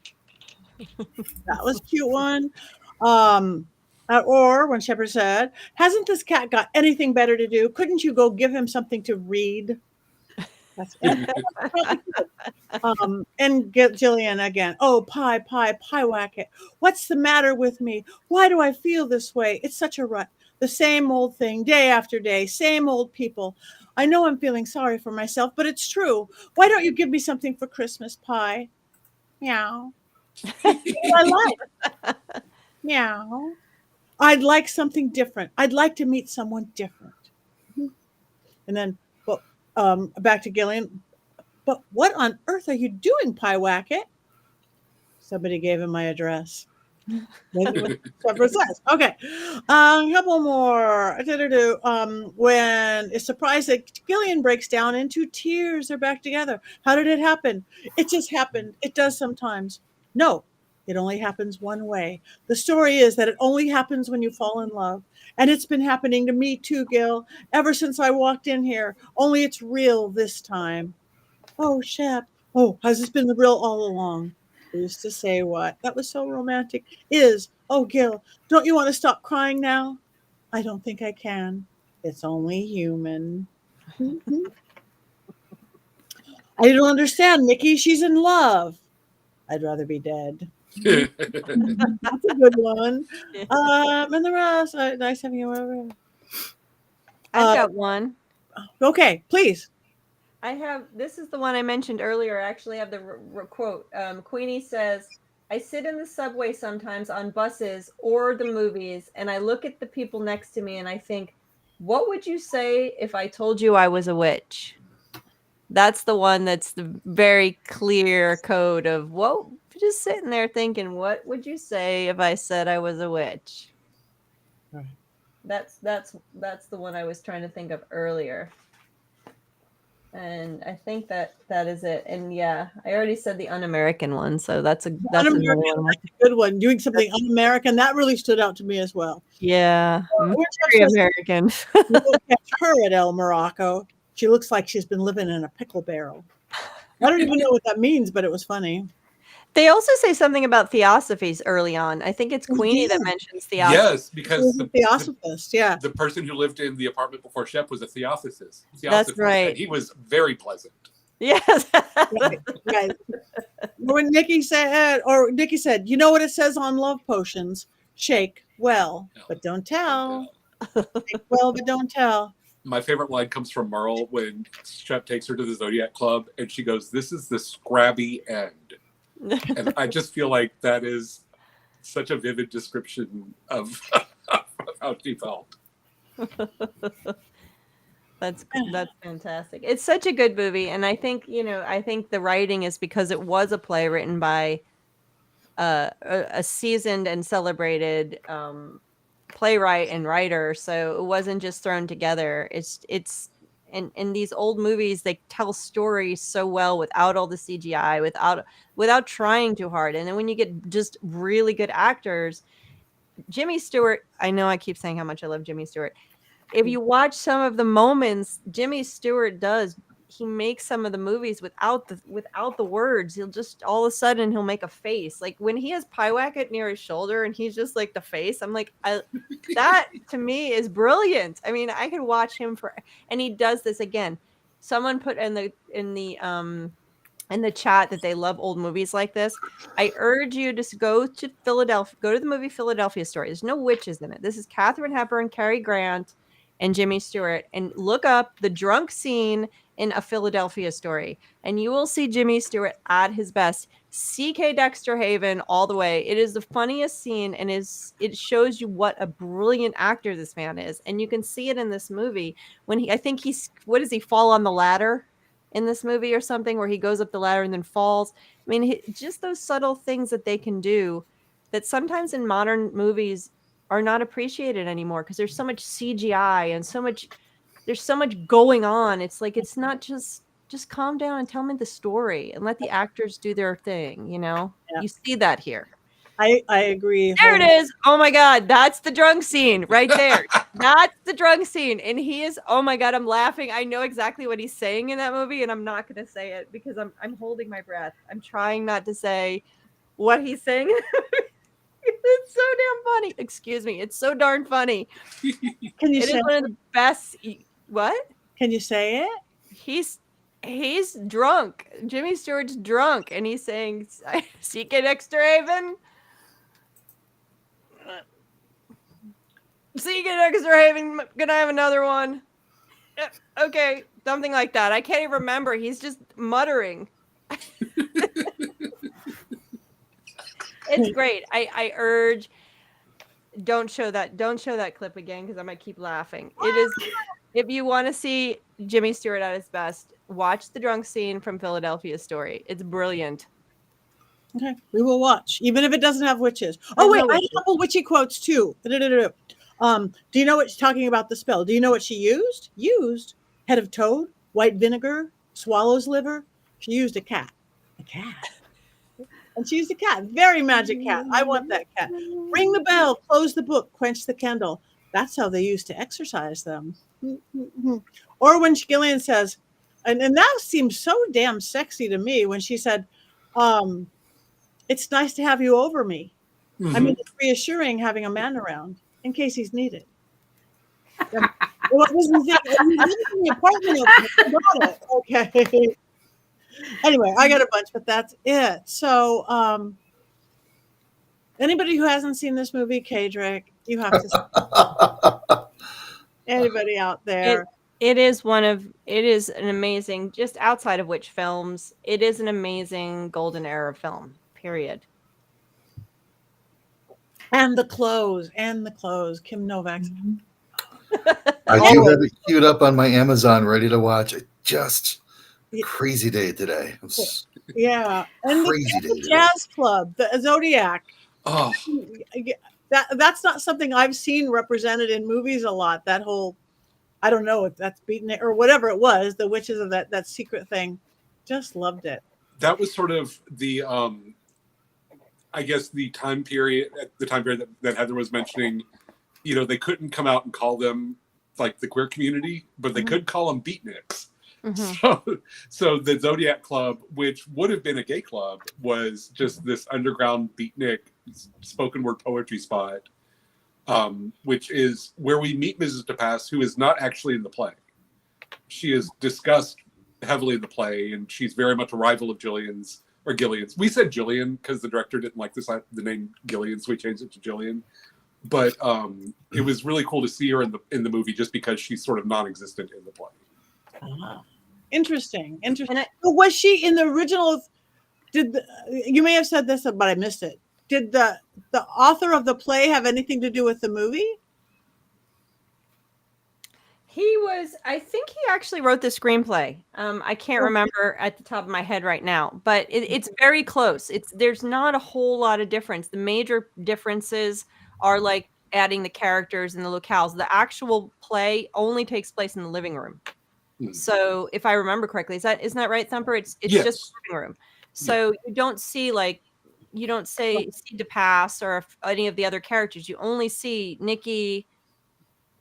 That was a cute one. Or when Shepard said, hasn't this cat got anything better to do? Couldn't you go give him something to read? And get Jillian again. Oh, Pyewacket. What's the matter with me? Why do I feel this way? It's such a rut. The same old thing, day after day, same old people. I know I'm feeling sorry for myself, but it's true. Why don't you give me something for Christmas, Pye? Meow. I like. Meow. I'd like something different. I'd like to meet someone different. And then, well, back to Gillian. But what on earth are you doing, Pyewacket? Somebody gave him my address. Maybe what Trevor says. Okay. A couple more. When it's surprised that Gillian breaks down into tears, they're back together. How did it happen? It just happened. It does sometimes. No, it only happens one way. The story is that it only happens when you fall in love. And it's been happening to me too, Gil, ever since I walked in here. Only it's real this time. Oh, Shep. Oh, has this been the real all along? Who's to say what? That was so romantic. Oh, Gil, don't you want to stop crying now? I don't think I can. It's only human. I don't understand, Nikki. She's in love. I'd rather be dead. That's a good one. And the rest, nice having you over. I've got one. Okay, please. This is the one I mentioned earlier. I actually have the quote. Queenie says, I sit in the subway sometimes on buses or the movies, and I look at the people next to me and I think, what would you say if I told you I was a witch? That's the one that's the very clear code of what, just sitting there thinking, what would you say if I said I was a witch? Right. That's the one I was trying to think of earlier. And I think that is it. And yeah, I already said the un-American one, so that's another one. That's a good one. Doing something un-American, that really stood out to me as well. Yeah, very American. We'll catch her at El Morocco. She looks like she's been living in a pickle barrel. I don't even know what that means, but it was funny. They also say something about theosophies early on. I think it's Queenie that mentions theosophy. Yes, because the theosophist, yeah. The person who lived in the apartment before Shep was a theosophist. That's right. And he was very pleasant. Yes. right. When Nikki said, you know what it says on love potions? Shake well, but don't tell. Shake well, but don't tell. My favorite line comes from Merle when Shep takes her to the Zodiac Club and she goes, "This is the scrabby end." And I just feel like that is such a vivid description of how she felt. That's fantastic. It's such a good movie, and I think the writing is because it was a play written by a seasoned and celebrated playwright and writer, so it wasn't just thrown together. It's in these old movies, they tell stories so well without all the CGI, without trying too hard. And then when you get just really good actors, Jimmy Stewart, I know I keep saying how much I love Jimmy Stewart. If you watch some of the moments Jimmy Stewart does, he makes some of the movies without the words. He'll just all of a sudden he'll make a face. Like when he has Pyewacket near his shoulder and he's just like the face. I'm like, that to me is brilliant. I mean, I could watch him and he does this again. Someone put in the chat that they love old movies like this. I urge you to go to Philadelphia. Go to the movie Philadelphia Story. There's no witches in it. This is Katharine Hepburn, Cary Grant, and Jimmy Stewart. And look up the drunk scene in A Philadelphia Story, and you will see Jimmy Stewart at his best. C.K. Dexter Haven all the way. It is the funniest scene, and it shows you what a brilliant actor this man is. And you can see it in this movie when what does he fall on the ladder in this movie or something, where he goes up the ladder and then falls. I mean, just those subtle things that they can do that sometimes in modern movies are not appreciated anymore because there's so much CGI and there's so much going on. It's like, it's not just calm down and tell me the story and let the actors do their thing. Yeah. You see that here. I agree. There it is. Oh my God. That's the drunk scene right there. That's the drunk scene. And he is, oh my God, I'm laughing. I know exactly what he's saying in that movie, and I'm not going to say it because I'm holding my breath. I'm trying not to say what he's saying. It's so damn funny. Excuse me. It's so darn funny. Can you say it? Is one of the best. What? Can you say it? He's drunk. Jimmy Stewart's drunk, and he's saying, "C.K. Dexter Haven, C.K. Dexter Haven, can I have another one?" Okay, something like that. I can't even remember. He's just muttering. It's great. I urge. Don't show that clip again because I might keep laughing. It is. If you want to see Jimmy Stewart at his best. Watch the drunk scene from Philadelphia Story. It's brilliant. Okay, we will watch, even if it doesn't have witches. Oh wait, I have a couple witchy quotes too. Do you know what she's talking about the spell? Do you know what she used? Used head of toad, white vinegar, swallow's liver. She used a cat. A cat. And she used a cat. Very magic cat. I want that cat. Ring the bell, close the book, quench the candle. That's how they used to exercise them. Or when Gillian says, and that seems so damn sexy to me when she said, it's nice to have you over me. I mean, it's reassuring having a man around in case he's needed. What was the apartment? Okay. Anyway, I got a bunch, but that's it. So, anybody who hasn't seen this movie, Kadrick, you have to see. Anybody out there? It is an amazing, just outside of witch films, it is an amazing golden era film, period. And the clothes, Kim Novak's. I do have it queued up on my Amazon, ready to watch. Crazy day today. Yeah, and Crazy the jazz club, the Zodiac. Oh, that's not something I've seen represented in movies a lot. That whole, I don't know if that's beaten it or whatever it was, the witches of that secret thing. Just loved it. That was sort of the, I guess the time period that Heather was mentioning. You know, they couldn't come out and call them like the queer community, but they could call them beatniks. So the Zodiac Club, which would have been a gay club, was just this underground beatnik spoken word poetry spot, which is where we meet Mrs. DePass, who is not actually in the play. She is discussed heavily in the play, and she's very much a rival of Gillian's. We said Gillian because the director didn't like the name Gillian, so we changed it to Gillian. But it was really cool to see her in the movie just because she's sort of non-existent in the play. Interesting. But was she in the original? You may have said this, but I missed it. Did the author of the play have anything to do with the movie? I think he actually wrote the screenplay. I can't remember at the top of my head right now, but it's very close. There's not a whole lot of difference. The major differences are like adding the characters and the locales. The actual play only takes place in the living room. So if I remember correctly, isn't that right, Thumper? It's Yes. just the living room. So you don't see see DePass or any of the other characters. You only see Nikki,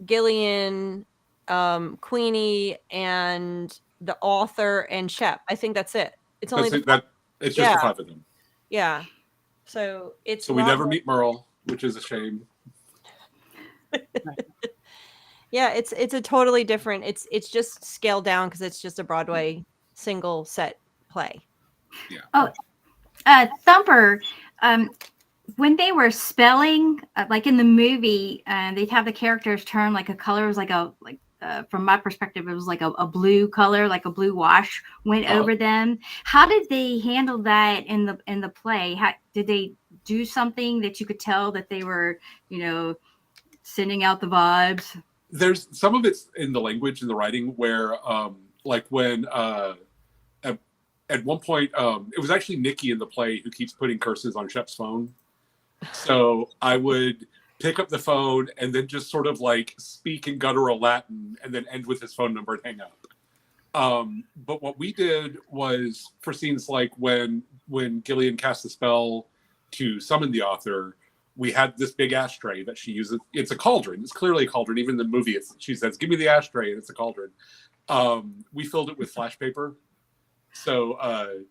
Gillian, Queenie, and the author and Shep. I think that's it. It's only it's just the five of them. Yeah. So we never meet Merle, which is a shame. Yeah, it's a totally different. It's just scaled down because it's just a Broadway single set play. Yeah. Oh, Thumper. When they were spelling, like in the movie, they'd have the characters turn like a color. It was from my perspective, it was like a blue color, like a blue wash went over them. How did they handle that in the play? How did they do something that you could tell that they were, sending out the vibes? There's some of it's in the language and the writing where, like when at one point, it was actually Nikki in the play who keeps putting curses on Shep's phone. So I would pick up the phone and then just sort of like speak in guttural Latin and then end with his phone number and hang up. But what we did was for scenes like when Gillian cast the spell to summon the author, we had this big ashtray that she uses. It's a cauldron. It's clearly a cauldron. Even in the movie, she says, "Give me the ashtray," and it's a cauldron. We filled it with flash paper. So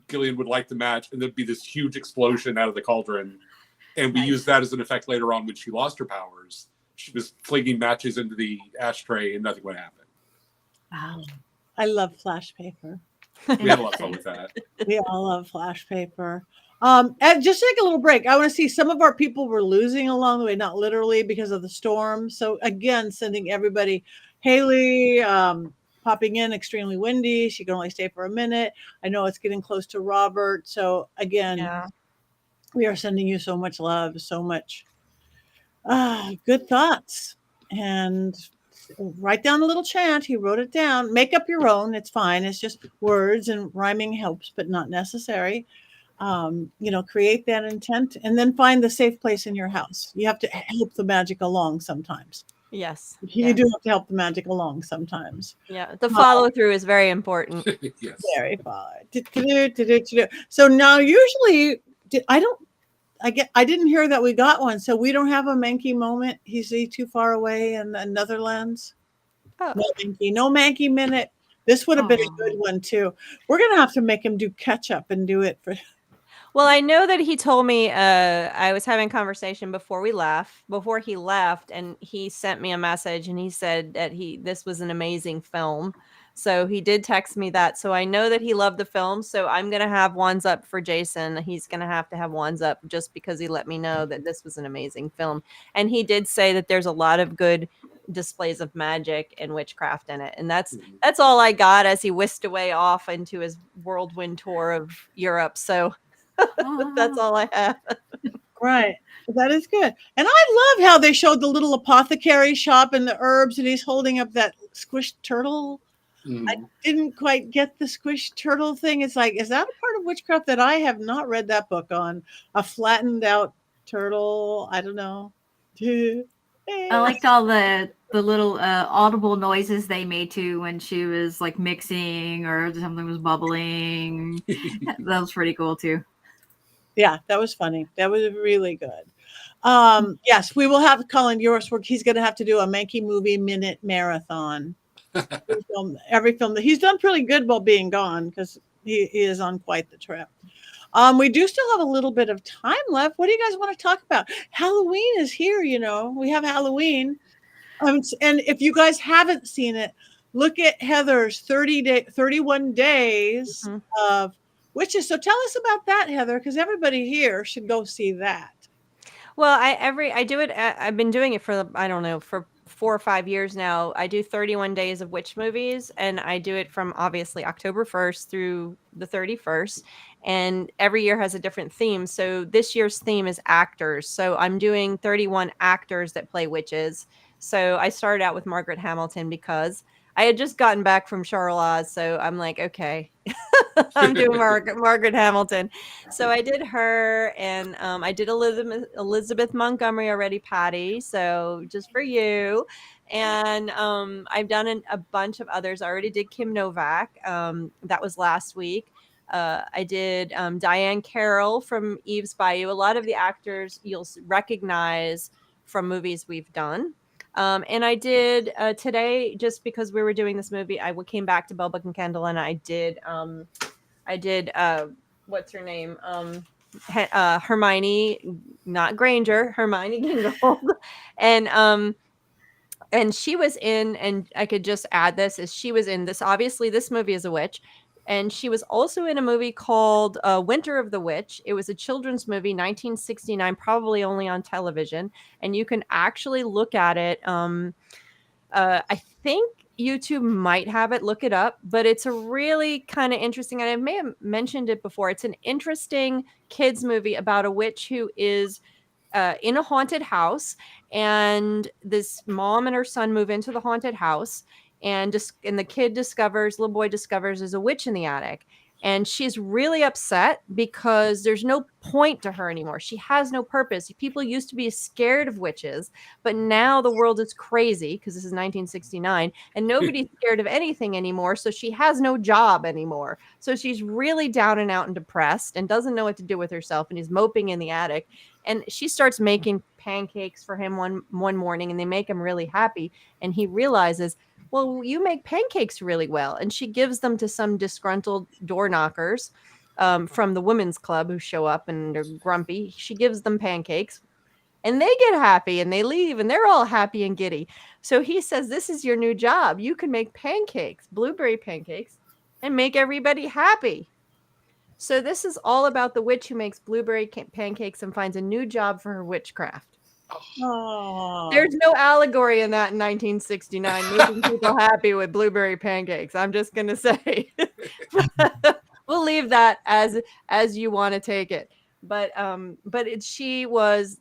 Gillian would light the match, and there'd be this huge explosion out of the cauldron. And we used that as an effect later on when she lost her powers. She was flinging matches into the ashtray, and nothing would happen. Wow. I love flash paper. We had a lot of fun with that. We all love flash paper. And just take a little break. I want to see some of our people were losing along the way, not literally because of the storm. So again, sending everybody, Haley, popping in, extremely windy. She can only stay for a minute. I know it's getting close to Robert. So again, we are sending you so much love, so much good thoughts and write down a little chant. He wrote it down. Make up your own. It's fine. It's just words, and rhyming helps, but not necessary. Create that intent, and then find the safe place in your house. You have to help the magic along sometimes. Yes. You do have to help the magic along sometimes. Yeah. The follow through is very important. Yes. Very fine. So now, usually, I didn't hear that we got one, so we don't have a Mankey moment. He's too far away in the Netherlands. Oh. No Mankey minute. This would have been a good one too. We're gonna have to make him do catch up and do it for. Well, I know that he told me, I was having a conversation before he left, and he sent me a message, and he said that this was an amazing film. So he did text me that. So I know that he loved the film. So I'm going to have ones up for Jason. He's going to have ones up just because he let me know that this was an amazing film. And he did say that there's a lot of good displays of magic and witchcraft in it. And that's all I got as he whisked away off into his whirlwind tour of Europe. So that's all I have. Right. That is good. And I love how they showed the little apothecary shop and the herbs, and he's holding up that squished turtle. I didn't quite get the squished turtle thing. It's like, is that a part of witchcraft that I have not read that book on? A flattened out turtle. I don't know. I liked all the little audible noises they made too when she was like mixing or something was bubbling. That was pretty cool too. Yeah, that was funny. That was really good. Yes, we will have Colin yours work. He's going to have to do a Mankey movie minute marathon. Every film that he's done pretty good while being gone, because he is on quite the trip. We do still have a little bit of time left. What do you guys want to talk about? Halloween is here, we have Halloween. And if you guys haven't seen it, look at Heather's 31 days of witches. So tell us about that, Heather, because everybody here should go see that. Well, I do it. I've been doing it for, I don't know, for 4 or 5 years now. I do 31 days of witch movies, and I do it from obviously October 1st through the 31st. And every year has a different theme. So this year's theme is actors. So I'm doing 31 actors that play witches. So I started out with Margaret Hamilton because I had just gotten back from Charlotte. So I'm like, okay, I'm doing Margaret Hamilton. So I did her, and I did Elizabeth Montgomery already, Patti. So just for you. And I've done a bunch of others. I already did Kim Novak. That was last week. I did Diane Carroll from Eve's Bayou. A lot of the actors you'll recognize from movies we've done. And I did today, just because we were doing this movie, I came back to Bell Book and Candle, and I did what's her name? Hermione, not Granger, Hermione Gingold. And she was in, and I could just add this, is she was in this, obviously this movie is a witch. And she was also in a movie called Winter of the Witch. It was a children's movie, 1969, probably only on television. And you can actually look at it. I think YouTube might have it. Look it up. But it's a really kind of interesting, and I may have mentioned it before. It's an interesting kids movie about a witch who is in a haunted house. And this mom and her son move into the haunted house. And the little boy discovers there's a witch in the attic. And she's really upset because there's no point to her anymore. She has no purpose. People used to be scared of witches, but now the world is crazy because this is 1969 and nobody's scared of anything anymore. So she has no job anymore. So she's really down and out and depressed and doesn't know what to do with herself. And he's moping in the attic. And she starts making pancakes for him one morning, and they make him really happy. And he realizes, well, you make pancakes really well. And she gives them to some disgruntled door knockers from the women's club who show up and they're grumpy. She gives them pancakes and they get happy and they leave and they're all happy and giddy. So he says, this is your new job. You can make pancakes, blueberry pancakes, and make everybody happy. So this is all about the witch who makes blueberry pancakes and finds a new job for her witchcraft. Oh. There's no allegory in that in 1969, making people happy with blueberry pancakes. I'm just going to say, we'll leave that as you want to take it. But she was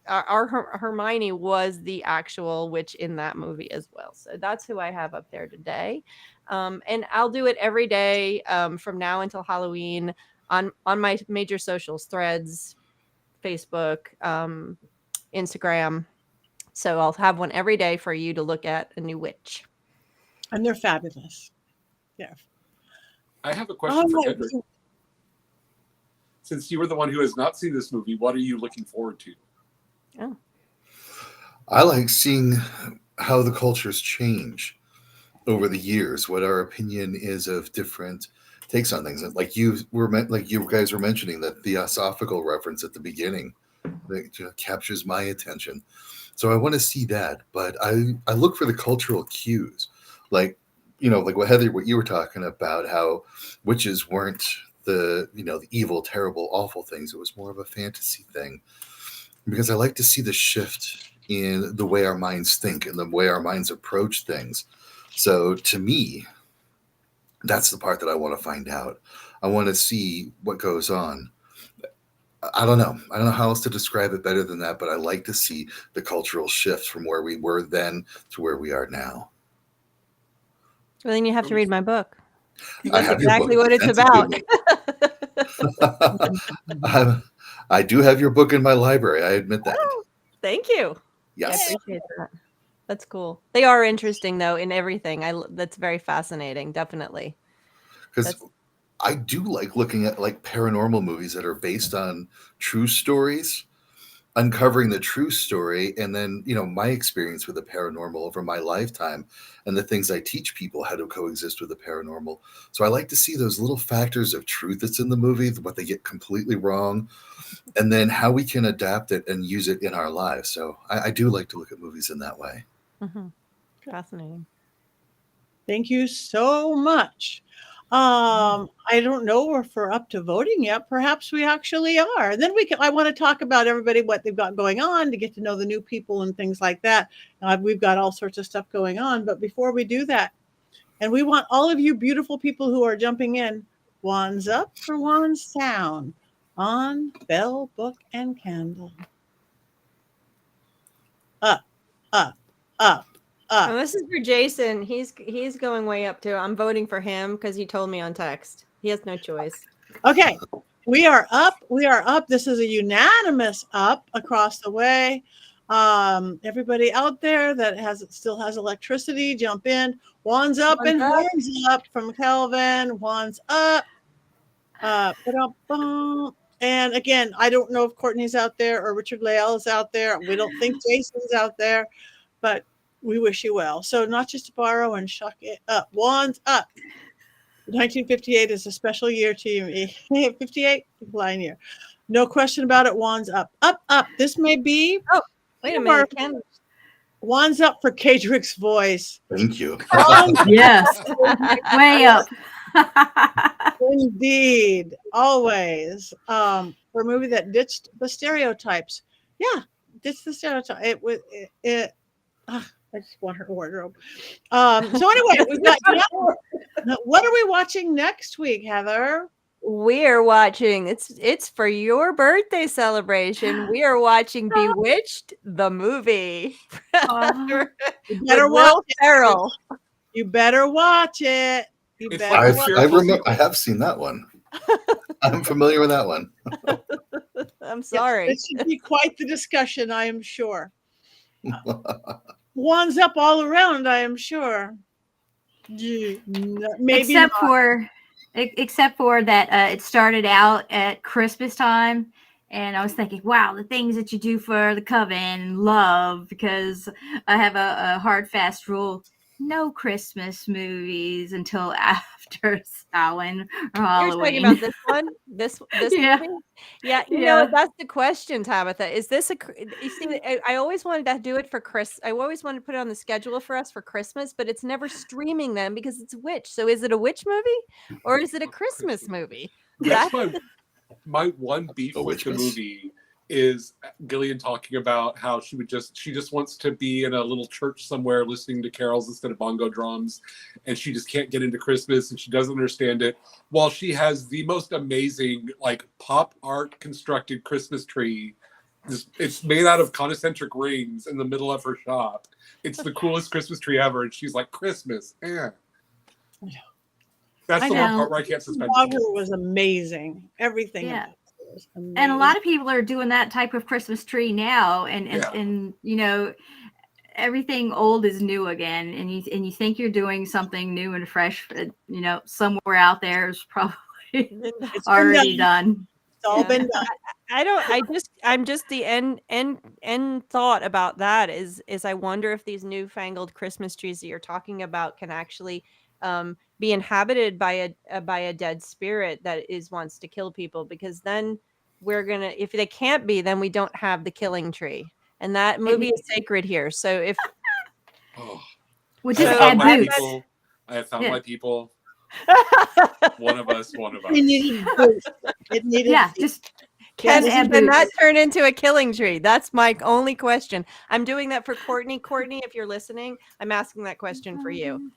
Hermione was the actual witch in that movie as well. So that's who I have up there today. And I'll do it every day from now until Halloween on my major socials, Threads, Facebook, Instagram. So I'll have one every day for you to look at a new witch. And they're fabulous. Yeah. I have a question for right. Edward. Since you were the one who has not seen this movie, what are you looking forward to? Oh. I like seeing how the cultures change over the years, what our opinion is of different takes on things. Like you guys were mentioning that theosophical reference at the beginning that captures my attention. So I want to see that, but I look for the cultural cues, like what Heather, what you were talking about, how witches weren't the evil, terrible, awful things. It was more of a fantasy thing, because I like to see the shift in the way our minds think and the way our minds approach things. So to me, that's the part that I want to find out. I want to see what goes on. I don't know how else to describe it better than that, but I like to see the cultural shift from where we were then to where we are now. Well, then you have to read my book. That's exactly what it's about. I do have your book in my library. I admit that. Oh, thank you. Yes. I appreciate that. That's cool. They are interesting, though, in everything. That's very fascinating, definitely. Because I do like looking at like paranormal movies that are based on true stories, uncovering the true story, and then my experience with the paranormal over my lifetime and the things I teach people how to coexist with the paranormal. So I like to see those little factors of truth that's in the movie, what they get completely wrong, and then how we can adapt it and use it in our lives. So I do like to look at movies in that way. Mm-hmm. Fascinating. Thank you so much. I don't know if we're up to voting yet. Perhaps we actually are. Then I want to talk about everybody, what they've got going on, to get to know the new people and things like that. We've got all sorts of stuff going on. But before we do that, and we want all of you beautiful people who are jumping in, wands up for wands down on bell, book, and candle. Up, up, up. Oh, this is for Jason. He's going way up too. I'm voting for him because he told me on text. He has no choice. Okay, we are up. We are up. This is a unanimous up across the way. Everybody out there that still has electricity, jump in. Wands up and horns up from Kelvin. Wands up. And again, I don't know if Courtney's out there or Richard-Lael is out there. We don't think Jason's out there, but we wish you well. So not just to borrow and shuck it up. Wands up. 1958 is a special year to you. 58, flying year. No question about it. Wands up. Up, up. This may be. Oh, wait a minute. Wands up for Kadrick's voice. Thank you. Yes. Way up. Indeed. Always. For a movie that ditched the stereotypes. Yeah. Ditched the stereotype. I just want her wardrobe. So anyway, we've got. What are we watching next week, Heather? We're watching. It's for your birthday celebration. We are watching Bewitched, the movie. You better watch it. You better watch it. I have seen that one. I'm familiar with that one. I'm sorry. Yes, it should be quite the discussion, I am sure. Wands up all around, I am sure. Maybe except for that it started out at Christmas time, and I was thinking, wow, the things that you do for the Coven, love, because I have a hard fast rule: no Christmas movies until after Samhain or Halloween. You're talking about this one? This Yeah. movie? Yeah, you know, that's the question, Tabitha. Is this you see, I always wanted to do it for I always wanted to put it on the schedule for us for Christmas, but it's never streaming them because it's a witch. So is it a witch movie or is it a Christmas movie? That's my one beef with the movie is Gillian talking about how she just wants to be in a little church somewhere listening to carols instead of bongo drums, and she just can't get into Christmas and she doesn't understand it, while she has the most amazing like pop art constructed Christmas tree It's made out of concentric rings in the middle of her shop. It's the coolest Christmas tree ever, and she's like, Christmas, eh. That's I the one know. part where I can't suspend. Water was amazing. Everything Yeah. about it was amazing. And a lot of people are doing that type of Christmas tree now, and you know, everything old is new again, and you think you're doing something new and fresh, but you know, somewhere out there is probably It's been already done. It's all been done. I'm just the end thought about that is I wonder if these newfangled Christmas trees that you're talking about can actually be inhabited by a dead spirit that wants to kill people, because then we're gonna, if they can't be, then we don't have the killing tree, and that movie is sacred here. So if We'll I just have add found my boots. people. I have found Yeah. my people. One of us. It needed boots. It needed Yeah, boots. just Can add that boots. turn into a killing tree? That's my only question. I'm doing that for Courtney. Courtney, if you're listening, I'm asking that question for you.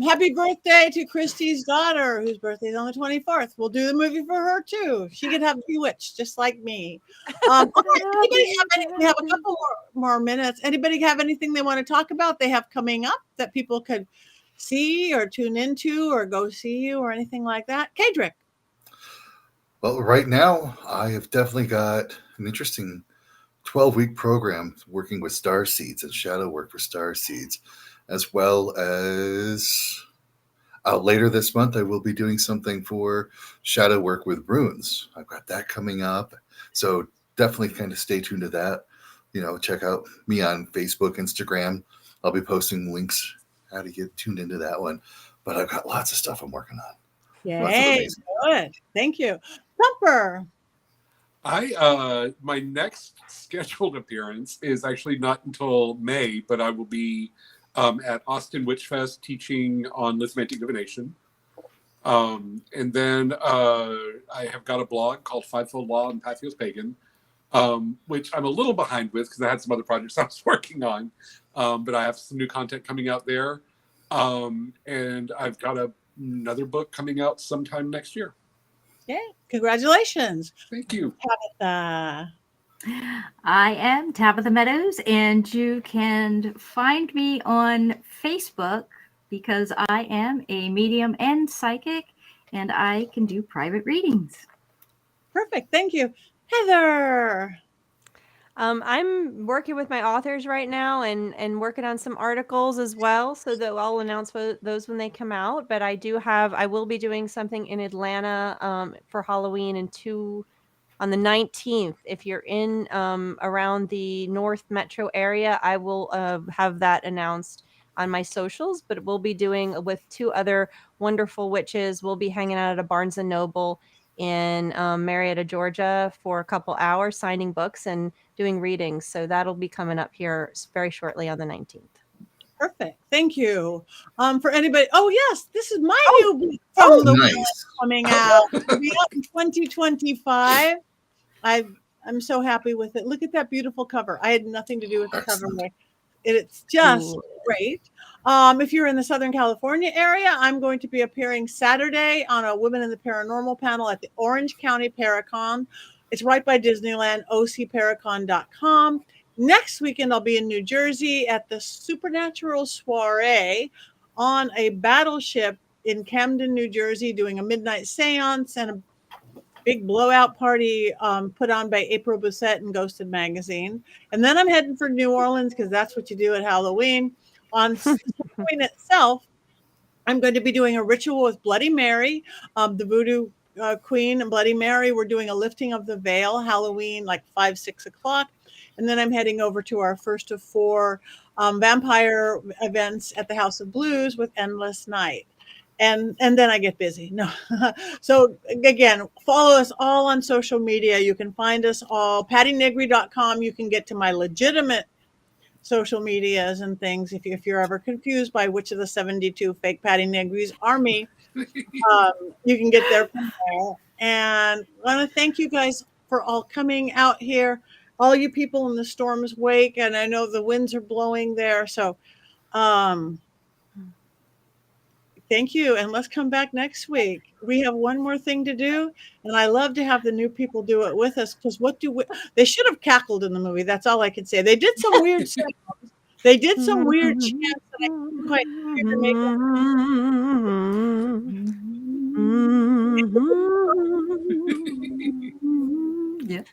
Happy birthday to Christy's daughter, whose birthday is on the 24th. We'll do the movie for her too. She could have Bewitched, just like me. Okay, anybody have we have a couple more minutes. Anybody have anything they want to talk about they have coming up that people could see or tune into or go see you or anything like that? Kadrick. Well, right now, I have definitely got an interesting 12-week program working with star seeds and shadow work for star seeds, as well as later this month, I will be doing something for shadow work with runes. I've got that coming up. So definitely kind of stay tuned to that. You know, check out me on Facebook, Instagram. I'll be posting links how to get tuned into that one. But I've got lots of stuff I'm working on. Yay, good. Thank you. Thumper. My next scheduled appearance is actually not until May, but I will be at Austin Witch Fest teaching on Lismantic divination. And then I have got a blog called Fivefold Law and Patheos Pagan, which I'm a little behind with because I had some other projects I was working on. But I have some new content coming out there. And I've got another book coming out sometime next year. Yeah, congratulations. Thank you. Tabitha. I am Tabitha Meadows, and you can find me on Facebook because I am a medium and psychic, and I can do private readings. Perfect. Thank you. Heather. I'm working with my authors right now and working on some articles as well, so that I'll announce those when they come out. But I will be doing something in Atlanta for Halloween on the 19th. If you're in around the North Metro area, I will have that announced on my socials. But we'll be doing with two other wonderful witches. We'll be hanging out at a Barnes & Noble in Marietta, Georgia for a couple hours, signing books and doing readings. So that'll be coming up here very shortly on the 19th. Perfect. Thank you. For anybody, yes, this is my new book from the Nice. coming out. It'll be out in 2025. I'm so happy with it. Look at that beautiful cover. I had nothing to do with the cover. It's just great. If you're in the Southern California area, I'm going to be appearing Saturday on a Women in the Paranormal panel at the Orange County Paracon. It's right by Disneyland, ocparacon.com. Next weekend, I'll be in New Jersey at the Supernatural Soiree on a battleship in Camden, New Jersey, doing a midnight seance and a big blowout party put on by April Bissett and Ghosted Magazine. And then I'm heading for New Orleans because that's what you do at Halloween. On Halloween itself, I'm going to be doing a ritual with Bloody Mary, the Voodoo Queen and Bloody Mary. We're doing a lifting of the veil, Halloween, like 5, 6 o'clock. And then I'm heading over to our first of 4 vampire events at the House of Blues with Endless Night. And then I get busy. No. So again, follow us all on social media. You can find us all. PattiNegri.com. You can get to my legitimate social medias and things. If you're ever confused by which of the 72 fake Patti Negris are me, you can get there from there. And I want to thank you guys for all coming out here. All you people in the storm's wake, and I know the winds are blowing there. So, thank Thank you. And let's come back next week. We have one more thing to do. And I love to have the new people do it with us because they should have cackled in the movie. That's all I can say. They did some weird stuff. They did some weird chants that I couldn't quite hear to make Yeah.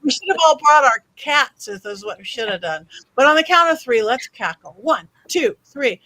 We should have all brought our cats. This is what we should have done. But on the count of 3, let's cackle. 1, 2, 3.